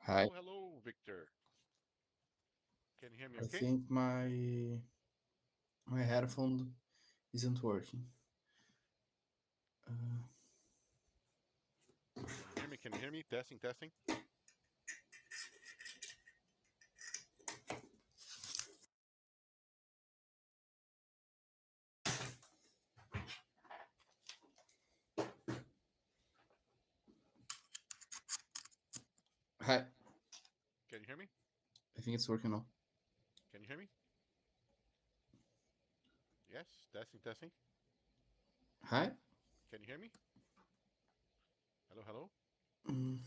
Hi. Hello, Victor. Can you hear me I okay? think my headphone isn't working. Uh, Can you hear me? Can you hear me? Testing, testing. Hi. Can you hear me? I think it's working now. Can you hear me? Yes, testing, testing. Hi. Can you hear me? Hello, hello. Mm,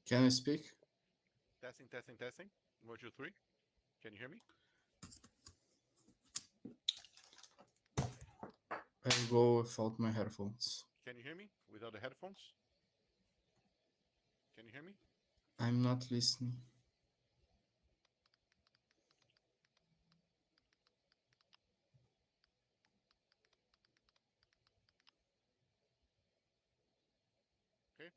can you speak? Testing, testing, testing. One, two, three. Can you hear me? I'll go without my headphones. Can you hear me without the headphones? Can you hear me? I'm not listening. Okay.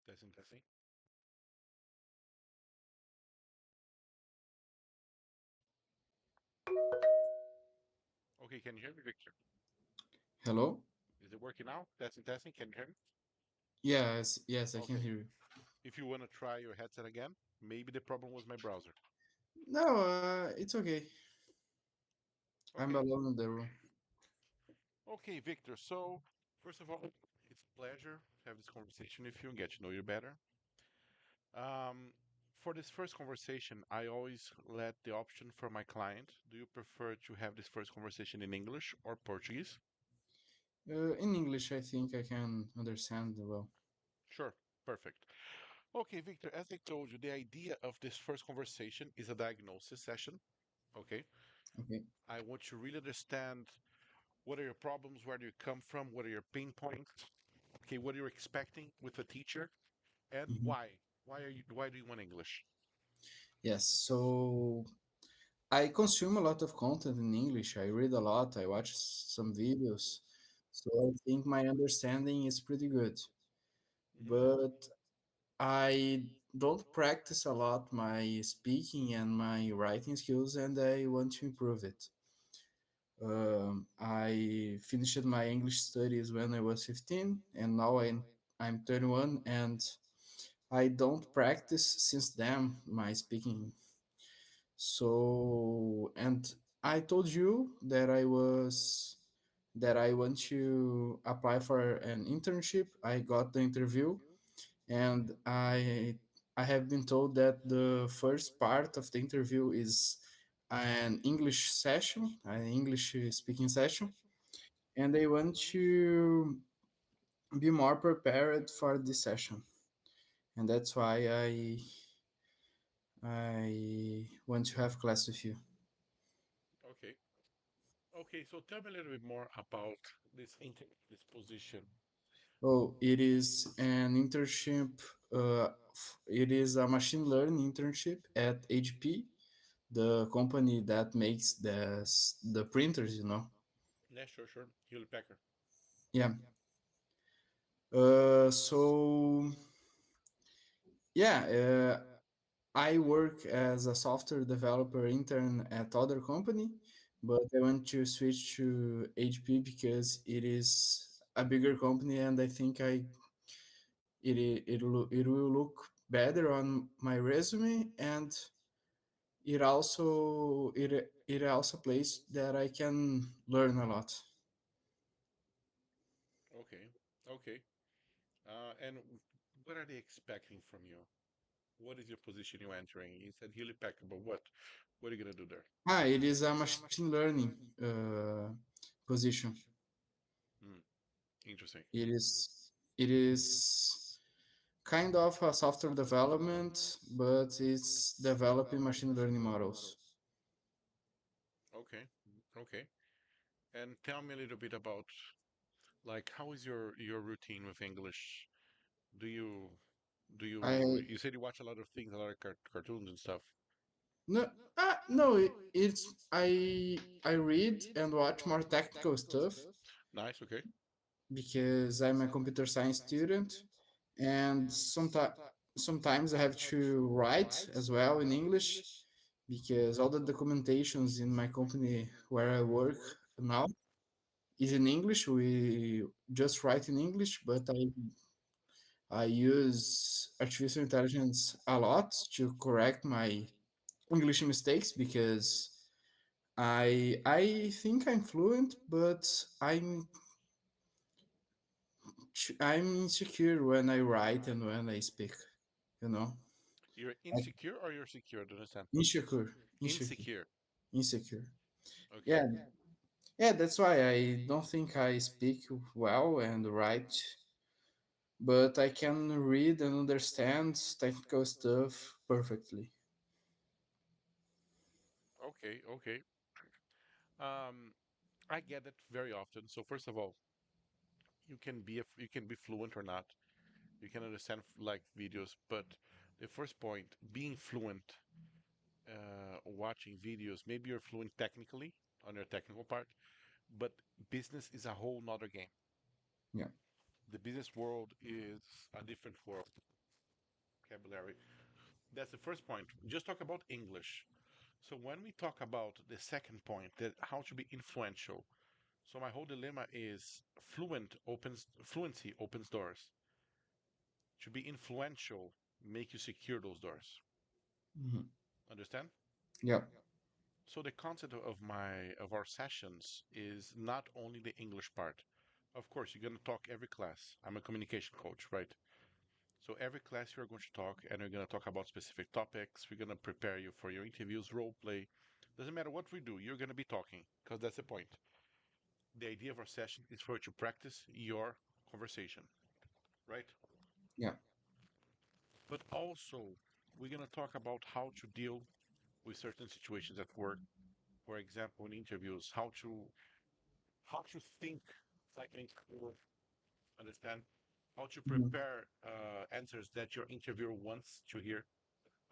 Testing, testing. Okay, can you hear me, Victor? Hello? Is it working now? Testing, testing. Can you hear me? Yes, yes, I can Okay. hear you. If you want to try your headset again, maybe the problem was my browser. No, it's okay. I'm Okay. alone in the room. Okay, Victor. So, first of all, it's a pleasure to have this conversation with you and get to know you better. Um, for this first conversation, I always let the option for my client. Do you prefer to have this first conversation in English or Portuguese? In English, I think I can understand well. Sure, perfect. Okay, Victor, as I told you, the idea of this first conversation is a diagnosis session. Okay. Okay. I want to really understand what are your problems, where do you come from, what are your pain points, okay, what are you expecting with a teacher, and Mhm. why? Why do you want English? Yes, so I consume a lot of content in English. I read a lot. I watch some videos. So I think my understanding is pretty good. Hmm. But I don't practice a lot my speaking and my writing skills, and I want to improve it. I finished my English studies when I was 15, and now I'm 31, and I don't practice since then my speaking. So, and I told you that I want to apply for an internship. I got the interview, and I have been told that the first part of the interview is an English session, an English speaking session, and they want to be more prepared for this session, and that's why I want to have class with you. Okay. Okay, so tell me a little bit more about this position. Oh, it is an internship. It is a machine learning internship at HP, the company that makes the printers. Yeah, sure, sure. Hewlett Packard. Yeah. So yeah, I work as a software developer intern at other company, but I want to switch to HP because it is a bigger company, and I think it will look better on my resume, and it also place that I can learn a lot. Okay. Okay. And what are they expecting from you? What is your position you're entering? You said Hewlett Packard, but what? What are you gonna do there? It is a machine learning position. Hmm, interesting. It is kind of a software development, but it's developing machine learning models. Okay, okay. And tell me a little bit about like how is your routine with English? Do you do I you said you watch a lot of things, a lot of cartoons and stuff. no no it's I read and watch more technical stuff Nice, okay. because I'm a computer science student, and sometimes I have to write as well in English because all the documentations in my company where I work now is in English. We just write in English, but I use artificial intelligence a lot to correct my English mistakes because I think I'm fluent, but I'm insecure when I write and when I speak. You know, You're I, insecure or you're secure? I don't understand. insecure, insecure, Insecure. insecure. Okay. Yeah, yeah. That's why I don't think I speak well and write, but I can read and understand technical stuff perfectly. Okay, okay. Um, I get it very often. So first of all, you can be fluent or not. You can understand like videos, but the first point, being fluent, watching videos, maybe you're fluent technically on your technical part, but business is a whole nother game. Yeah, The business world is a different world. Vocabulary. That's the first point. Just talk about English. So when we talk about the second point, that how to be influential. So my whole dilemma is fluency opens doors. To be influential, make you secure those doors. hmm, Understand? yeah, So the concept of our sessions is not only the English part. Of course, you're going to talk every class. I'm a communication coach, right? So every class you're going to talk and we're going to talk about specific topics. We're going to prepare you for your interviews, role play. Doesn't matter what we do, you're going to be talking because that's the point. The idea of our session is for you to practice your conversation, right? yeah, But also, we're going to talk about how to deal with certain situations at work. For example, in interviews, how to think like an interviewer, understand how to mhm, prepare answers that your interviewer wants to hear.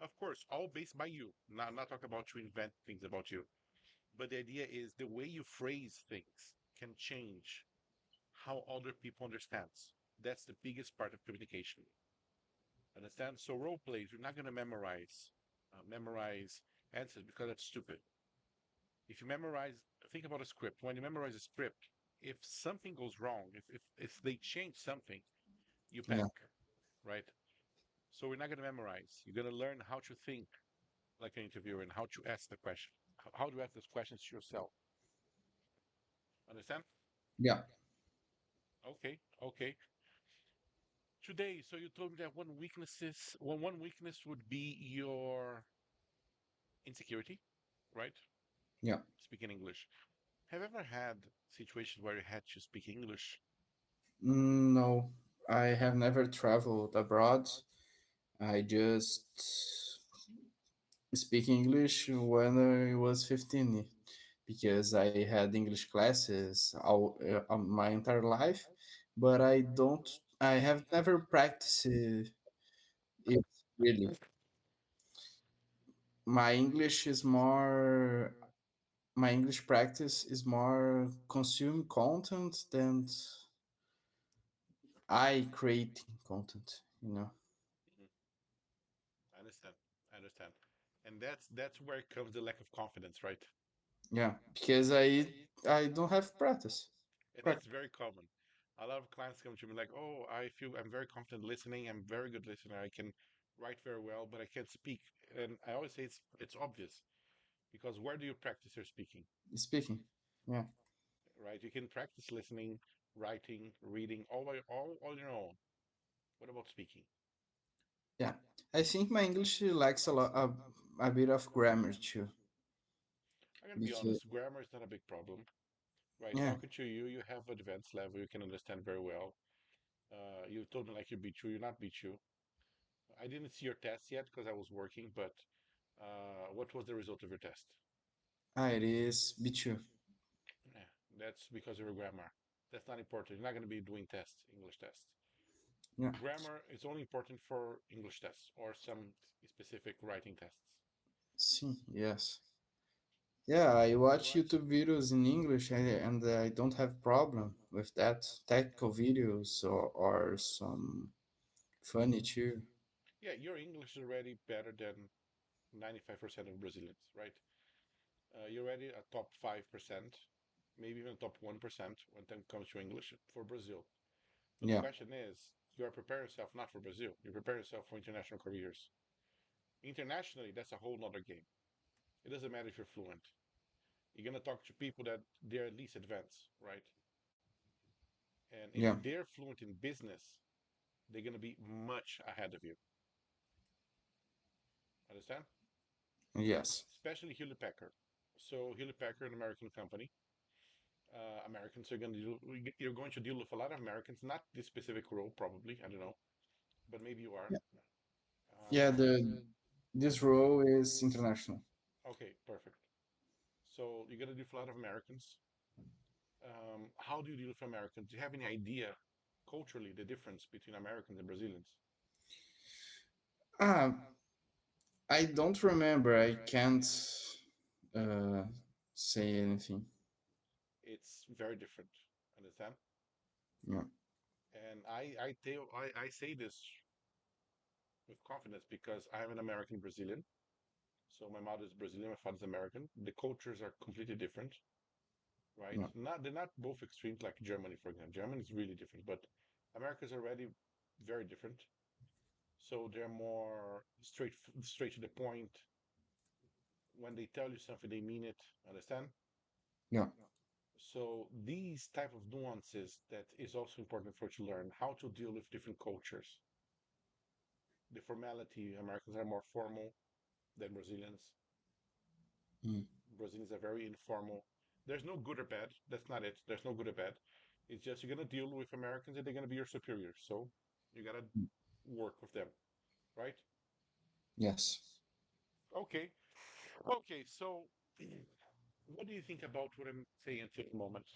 Of course, all based by you. Not talk about to invent things about you. But the idea is the way you phrase things can change how other people understands. That's the biggest part of communication. Understand? So role plays, you're not going to memorize answers because that's stupid. If you memorize, think about a script. When you memorize a script, if something goes wrong, if they change something, you yeah, panic, right? So we're not going to memorize. You're going to learn how to think like an interviewer and how to ask the question. How to ask those questions to yourself. Understand? yeah, Okay, okay. Today, so you told me that one weakness would be your insecurity, right? yeah. Speaking English. Have you ever had situations where you had to speak English? No, I have never traveled abroad. I just speak English when I was 15 because I had English classes my entire life, but I have never practiced it really. My English is more, my English practice is more consume content than I creating content, you know. Mhm. I understand. I understand. And that's where comes the lack of confidence, right? Yeah, because I don't have practice. And that's Practice. very common. A lot of clients come to me like, "Oh, I feel I'm very confident listening. I'm very good listener. I can write very well, but I can't speak." And I always say it's obvious because where do you practice your speaking, Speaking. Yeah. right? You can practice listening, writing, reading all on your own. What about speaking? Yeah. I think my English lacks a bit of grammar too. I'm gonna be Because honest, grammar is not a big problem, right? yeah, Talking to you, you have advanced level, you can understand very well. You told me like you beat you, you're not beat you. I didn't see your test yet because I was working, but what was the result of your test? it is B2. Yeah, that's because of your grammar. That's not important. You're not going to be doing tests, English tests. Yeah, Grammar is only important for English tests or some specific writing tests. see, yes. Yeah, I watch YouTube videos in English and I don't have problem with that. Technical videos or some funny too. Yeah, your English is already better than 95% of Brazilians, right? You're already a top 5%, maybe even top 1% when it comes to English for Brazil. But the Yeah, question is, you are preparing yourself not for Brazil, you prepare yourself for international careers. Internationally, that's a whole nother game. It doesn't matter if you're fluent. You're gonna talk to people that they're at least advanced, right? And if yeah, they're fluent in business, they're gonna be much ahead of you. Understand? yes, Especially Hewlett Packard. So Hewlett Packard, an American company. Americans are going to deal. You're going to deal with a lot of Americans. Not this specific role, probably. I don't know, but maybe you are. yeah. Yeah, Um, the this role is international. okay, perfect. So you're going to deal with a lot of Americans. How do you deal with Americans? Do you have any idea, culturally, the difference between Americans and Brazilians? Ah, I don't remember. I can't uh, say anything. It's very different. Understand? Yeah, And I say this with confidence because I'm an American Brazilian. So my mother is Brazilian, my father's American. The cultures are completely different, right? yeah, Not they're not both extremes like Germany, for example. Germany is really different, but America's already very different. So they're more straight to the point. When they tell you something, they mean it. Understand? yeah. So these type of nuances that is also important for you to learn how to deal with different cultures. The formality, Americans are more formal than Brazilians. Mm, Brazilians are very informal. There's no good or bad. That's not it. There's no good or bad. It's just you're gonna deal with Americans and they're gonna be your superiors. So you gotta mm. work with them, right? Yes. Okay. Okay. So what do you think about what I'm saying at the moment?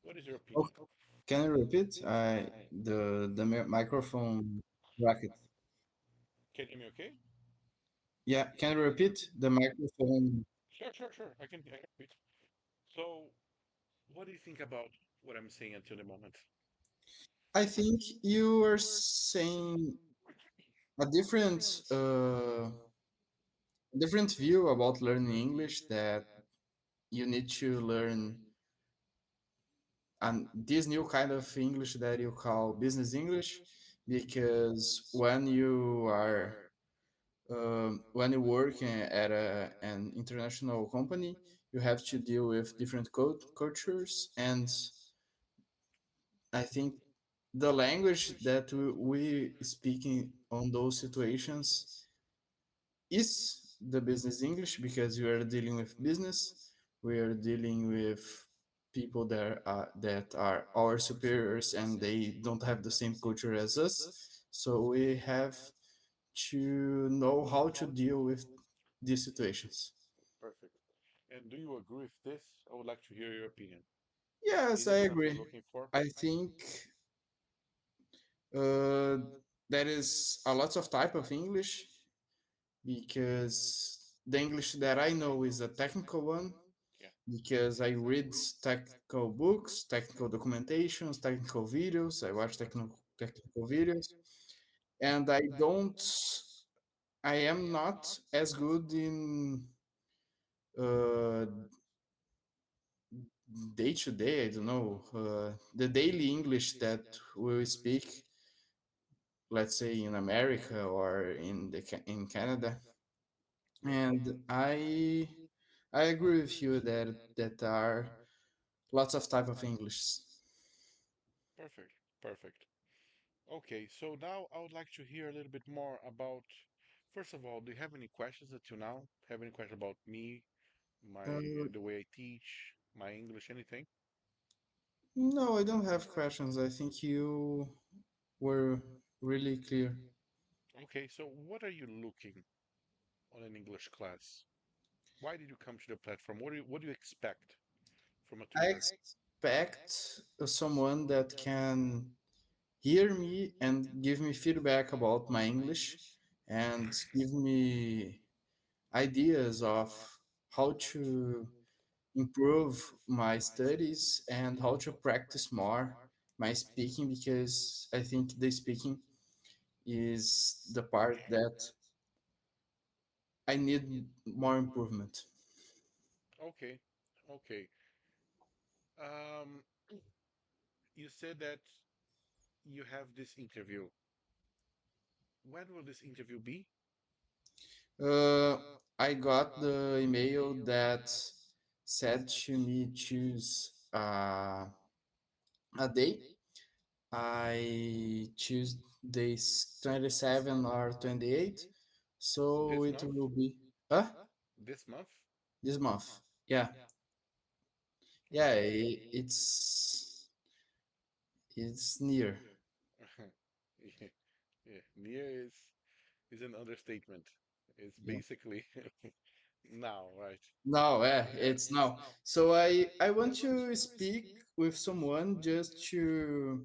What is your opinion? Okay. Can you repeat? I the microphone bracket. Can you hear me okay? Yeah, can you repeat the microphone? Sure. I can repeat. So what do you think about what I'm saying until the moment? I think you are saying a different view about learning English, that you need to learn and this new kind of English that you call business English, because when you work at an international company, you have to deal with different cultures, and I think the language that we speaking on those situations is the business English, because we are dealing with business, we are dealing with people that are our superiors and they don't have the same culture as us. So we have to know how to deal with these situations. Perfect. And do you agree with this? I would like to hear your opinion. Yes, Is I it something you're agree. looking for? I think uh, there is a lot of type of English, because the English that I know is a technical one, Yeah. because I read technical books, technical documentations, technical videos. I watch technical videos, and I am not as good in uh, day to day. I don't know the daily English that we speak, let's say in America or in Canada. Okay. And I agree with you that are lots of type of English. Perfect. Perfect. Okay, so now I would like to hear a little bit more about, first of all, do you have any questions until now? Have any questions about me, Uh, the way I teach, my English, anything? no, I don't have questions. I think you were really clear. Okay, so what are you looking on an English class? Why did you come to the platform? What do you expect from a I tutor? expect someone that can hear me and give me feedback about my English and give me ideas of how to improve my studies and how to practice more my speaking, because I think the speaking is the part that I need more improvement. Okay, okay. Um, you said that you have this interview. When will this interview be? Uh, I got the email that said to me choose a day. I choose days 27 or 28, so This it month? will be This month? this month. Yeah, yeah, Okay. it's near. Yeah, yeah. Near is an understatement. It's Yeah. basically now, right? No, it's now. So I want to speak with someone just to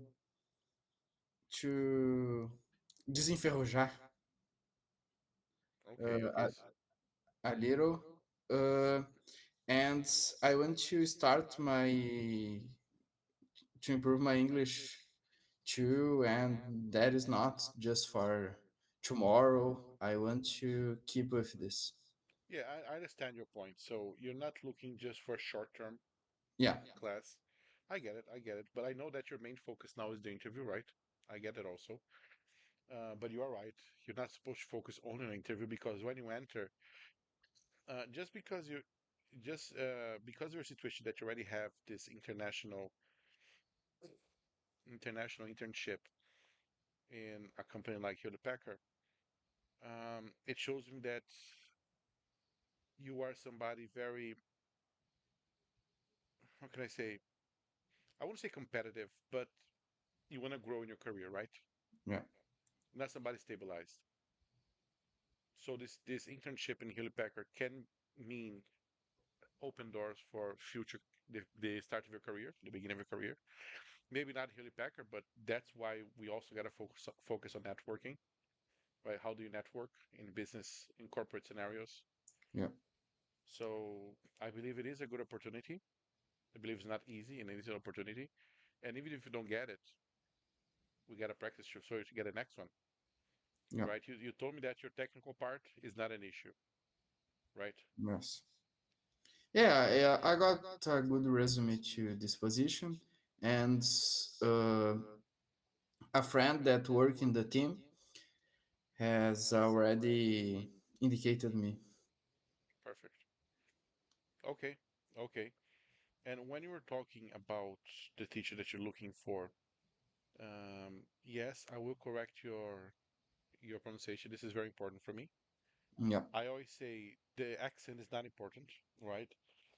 desenferrujar Okay, uh, okay. a little, uh, and I want to start my to improve my English too, and that is not just for tomorrow. I want to keep with this. Yeah, I understand your point. So you're not looking just for a short-term Yeah, class. I get it, I get it. But I know that your main focus now is the interview, right? I get it also. But you are right. You're not supposed to focus only on the interview because when you enter, just because you just because of your situation that you already have this international internship in a company like Hewlett Packard, it shows me that you are somebody very, how can I say, I wouldn't say competitive, but you want to grow in your career, right? yeah, Not somebody stabilized. So this internship in Hewlett Packard can mean open doors for future the start of your career, the beginning of your career. Maybe not Hewlett Packard, but that's why we also got to focus on networking, right? How do you network in business in corporate scenarios? yeah, So I believe it is a good opportunity. I believe it's not easy and it is an opportunity. And even if you don't get it, we got to practice so you get the next one, yeah, right? You told me that your technical part is not an issue, right? yes. Yeah, yeah, I got a good resume to this position, and uh, a friend that work in the team has already indicated me. Perfect. Okay. Okay. And when you were talking about the teacher that you're looking for, yes, I will correct your pronunciation. This is very important for me. Yeah, I always say the accent is not important, right?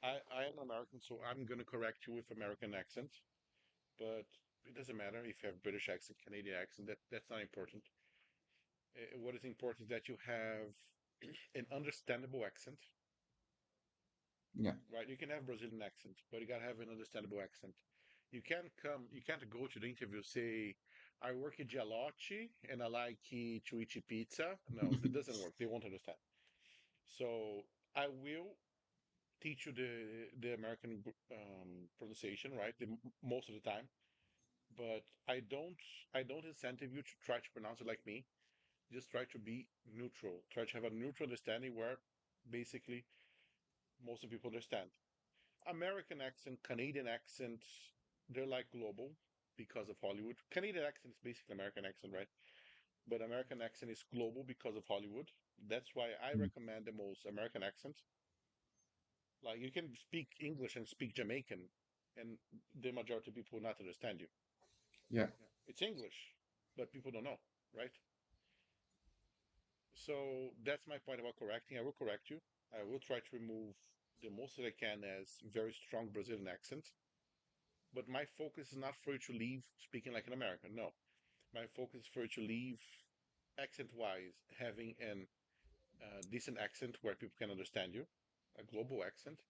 I am American, so I'm gonna correct you with American accent, but it doesn't matter if you have British accent, Canadian accent. That's not important. What is important is that you have an understandable accent, yeah, right? You can have Brazilian accent, but you gotta have an understandable accent. You can't go to the interview say, I work at Gialotti and I like to eat pizza. No, that doesn't work. They won't understand. So I will teach you the American pronunciation, right? Most of the time, but I don't incentive you to try to pronounce it like me. Just try to be neutral. Try to have a neutral understanding where basically most of people understand. American accent, Canadian accent, they're like global because of Hollywood. Canadian accent is basically American accent, right? But American accent is global because of Hollywood. That's why I recommend the most American accent. Like you can speak English and speak Jamaican, and the majority of people will not understand you. yeah, It's English. but people don't know, right? So that's my point about correcting. I will correct you. I will try to remove the most that I can as very strong Brazilian accent. But my focus is not for you to leave speaking like an American. No, my focus is for you to leave accent-wise having an decent accent where people can understand you, a global accent.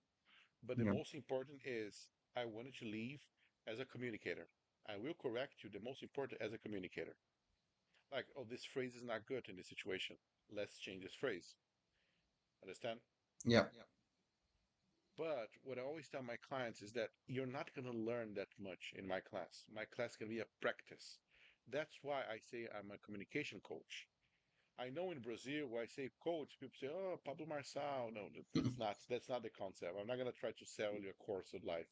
But the Yeah. most important is I wanted to leave as a communicator. I will correct you. The most important as a communicator. Like, oh, this phrase is not good in this situation. Let's change this phrase. Understand? Yeah. But what I always tell my clients is that you're not going to learn that much in my class. My class can be a practice. That's why I say I'm a communication coach. I know in Brazil, where I say coach, people say, "Oh, Pablo Marçal." No, that's not the concept. I'm not going to try to sell you a course of life.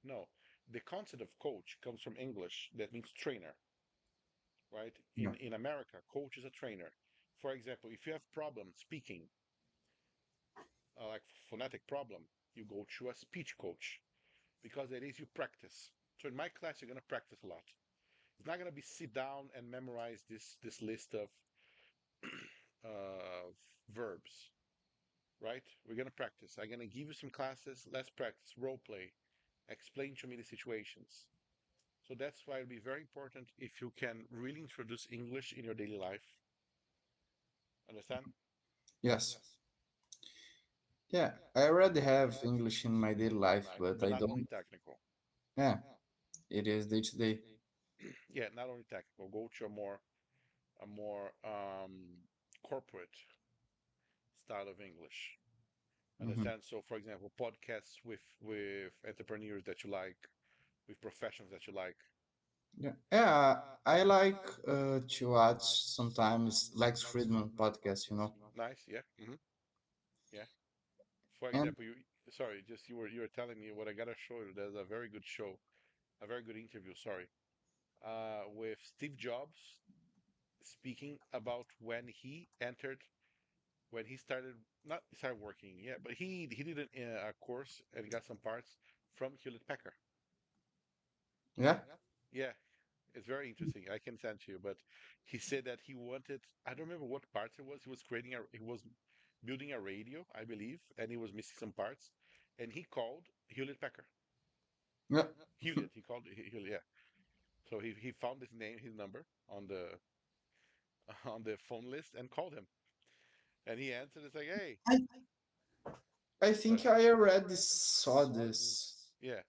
No, the concept of coach comes from English. That means trainer, right? Yeah. In America, coach is a trainer. For example, if you have problem speaking, like phonetic problem, you go to a speech coach because it is you practice. So in my class, you're going to practice a lot. It's not going to be sit down and memorize this list of uh, verbs, right? We're going to practice. I'm going to give you some classes. Let's practice role play. Explain to me the situations. So that's why it'll be very important if you can really introduce English in your daily life. Understand? Yes. Yeah. I already have English in my daily life, Nice, but but I not only don't. technical. Yeah. It is day to day. Yeah, not only technical. Go to a more corporate style of English. Hmm. Understand? So, for example, podcasts with entrepreneurs that you like, with professionals that you like. Yeah. Yeah. I like to watch sometimes Lex Friedman podcast. Nice, yeah, yeah. For And example, sorry, just you were telling me what I gotta show you. There's a very good show, a very good interview. Sorry, with Steve Jobs speaking about when he started not started working, yeah, but he did a course and got some parts from Hewlett Packard. yeah. Yeah, it's very interesting. I can send to you, but he said that he wanted, I don't remember what parts it was. He was building a radio, I believe, and he was missing some parts. And he called Hewlett Packard. Yeah. Hewlett, he called Hewlett, yeah. So he found his name, his number on the phone list and called him. And he answered, it's like, hey, I I sorry. think I already saw this, Yeah.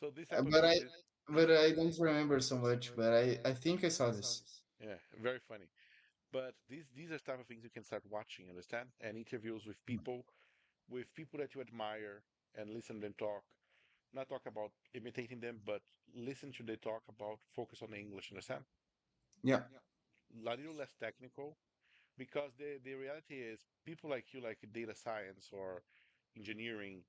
So this type of but I things, but I don't remember so much. But I think I saw this. yeah, very funny. But these are type of things you can start watching, understand? And interviews with people that you admire and listen to them talk. Not talk about imitating them, but listen to they talk about focus on the English, understand? Yeah. A little less technical because the reality is people like you, like data science or engineering,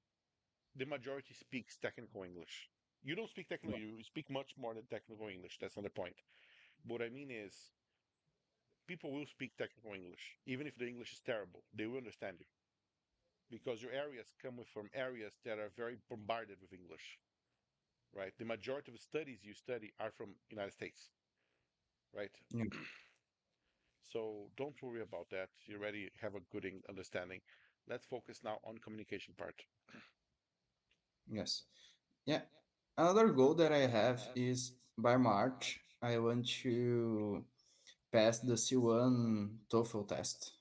the majority speaks technical English. You don't speak technical, you speak much more than technical English. That's not the point. What I mean is people will speak technical English, even if the English is terrible. They will understand you because your areas come from areas that are very bombarded with English, right? The majority of the studies you study are from United States, right? Yeah. So don't worry about that. You already have a good understanding. Let's focus now on communication part. Yes. Yeah. Another goal that I have is by March I want to pass the C1 TOEFL test.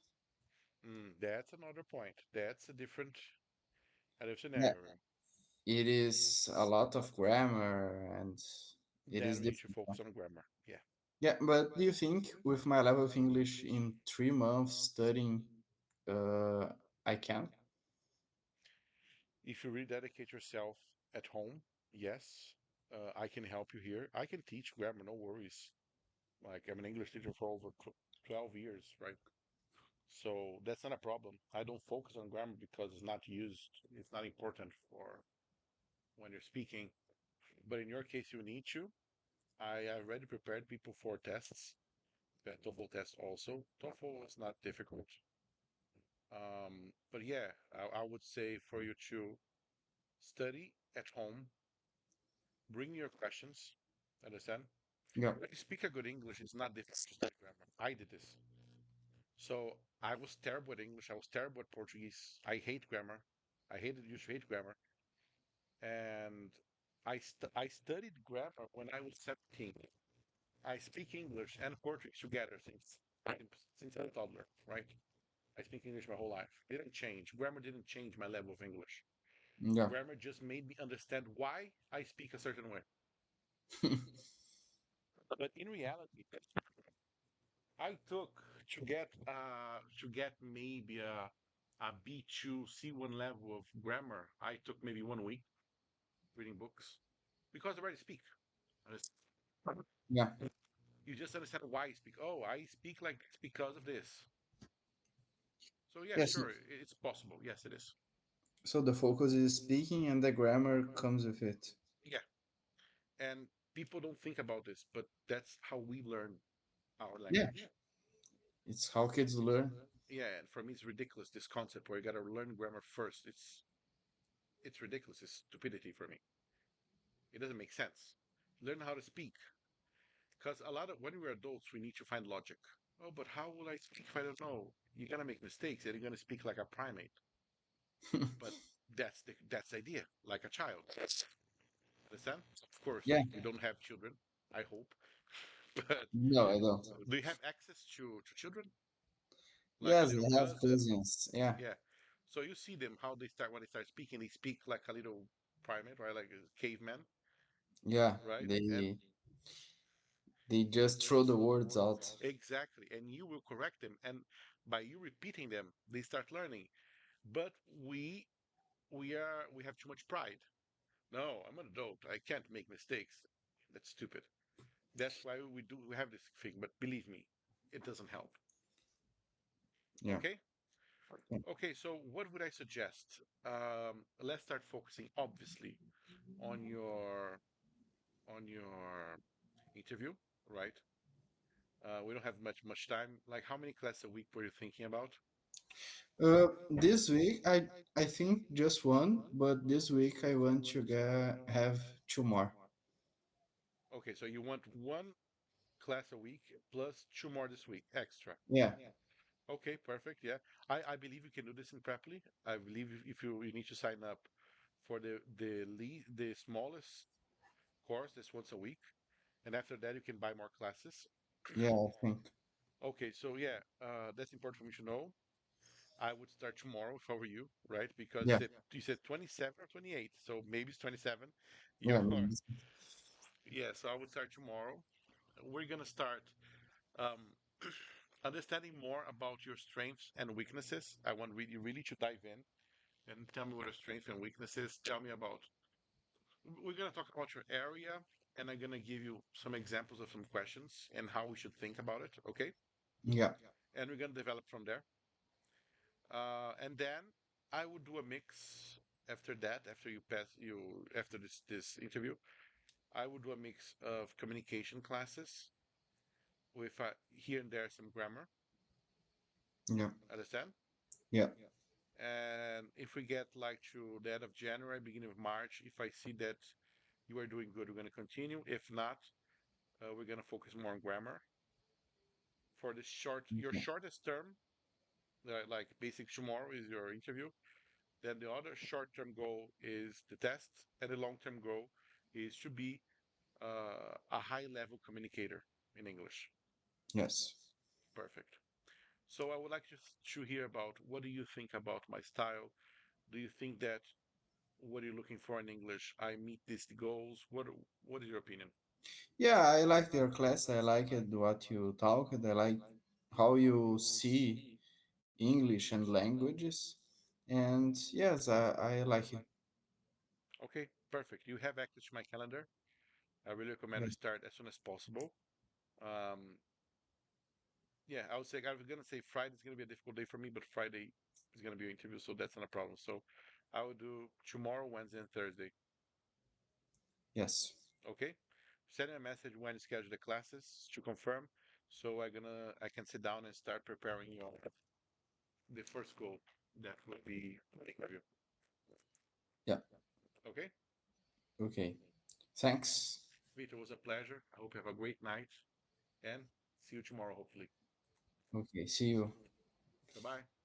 That's another point. That's a different Yeah. scenario. It is a lot of grammar and it is Then we need to different. focus on grammar. Yeah. Yeah, but do you think with my level of English in 3 months studying, uh, I can? If you rededicate yourself at home, yes, I can help you here. I can teach grammar, no worries. Like I'm an English teacher for over 12 years, right? So that's not a problem. I don't focus on grammar because it's not used. It's not important for when you're speaking. But in your case, you need to. I already prepared people for tests, the TOEFL test also. TOEFL is not difficult. But yeah, I would say for you to study at home, bring your questions, understand? Yeah. When you speak a good English, it's not difficult to study grammar. I did this. So I was terrible at English. I was terrible at Portuguese. I hate grammar. I hated, used to hate grammar. And I studied grammar when I was 17. I speak English and Portuguese together since I'm a toddler, right? I speak English my whole life. It didn't change. Grammar didn't change my level of English. Yeah. Grammar just made me understand why I speak a certain way. But in reality, I took to get maybe a B2 C1 level of grammar. I took maybe 1 week reading books because I already speak. Yeah. You just understand why I speak. Oh, I speak like this because of this. So yeah, Yes. sure, it's possible. Yes, it is. So the focus is speaking, and the grammar comes with it. Yeah, and people don't think about this, but that's how we learn our Yeah. language. It's how kids learn. Yeah, and for me, it's ridiculous this concept where you got to learn grammar first. It's ridiculous. It's stupidity for me. It doesn't make sense. Learn how to speak, because a lot of when we're adults, we need to find logic. Oh, but how will I speak if I don't know? You're gonna make mistakes, and you're gonna speak like a primate. But that's the idea, like a child. Understand? Of course, Yeah. we don't have children. I hope, but No, I don't. do you have access to children, like a Yes, little I have cousin? cousins. Yeah. Yeah. So you see them how they start when they start speaking. They speak like a little primate, right? Like a caveman, Yeah. right? And They just throw the words out. exactly. And you will correct them, and by you repeating them, they start learning. But we have too much pride. No, I'm an adult. I can't make mistakes. That's stupid. That's why we have this thing. But believe me, it doesn't help. Yeah. Okay. Yeah. Okay. So what would I suggest? Let's start focusing, obviously, on your interview, right? We don't have much time. Like, how many classes a week were you thinking about? This week I think just one, but this week I want to have two more. Okay, so you want one class a week plus two more this week extra. Yeah. Okay, perfect. Yeah, I believe you can do this in Preply. I believe if you need to sign up for the smallest course that's once a week, and after that you can buy more classes. Yeah, I think. Okay, so yeah, that's important for me to know. I would start tomorrow if I were you, right? Because Yeah. you said 27 or 28, so maybe it's 27. Yeah. You're yeah, so I would start tomorrow. We're gonna start um, understanding more about your strengths and weaknesses. I want really to dive in and tell me what your strengths and weaknesses. Tell me about. We're gonna talk about your area, and I'm gonna give you some examples of some questions and how we should think about it. Okay, Yeah. and we're gonna develop from there. And then I would do a mix after that. After this interview, I would do a mix of communication classes with here and there some grammar. Yeah. Understand? Yeah. And if we get like to the end of January, beginning of March, if I see that you are doing good, we're going to continue. If not, we're going to focus more on grammar. For the your Okay. shortest term, like basic tomorrow is your interview. Then the other short-term goal is the test, and the long-term goal is to be a high-level communicator in English. Yes. Perfect. So I would like to hear about what do you think about my style? Do you think that what are you looking for in English? I meet these goals. What is your opinion? Yeah, I like your class. I like it what you talk. I like how you see English and languages. And yes, I like it. Okay, perfect. You have access to my calendar. I really recommend Yeah. to start as soon as possible. Um, yeah, I was gonna say Friday is gonna be a difficult day for me, but Friday is gonna be an interview, so that's not a problem. So I will do tomorrow, Wednesday, and Thursday. Yes. Okay, send me a message when you schedule the classes to confirm. So I can sit down and start preparing your the first goal that will be the interview. Yeah. Okay. Okay. Thanks. Victor, it was a pleasure. I hope you have a great night and see you tomorrow, hopefully. Okay, see you. Bye bye.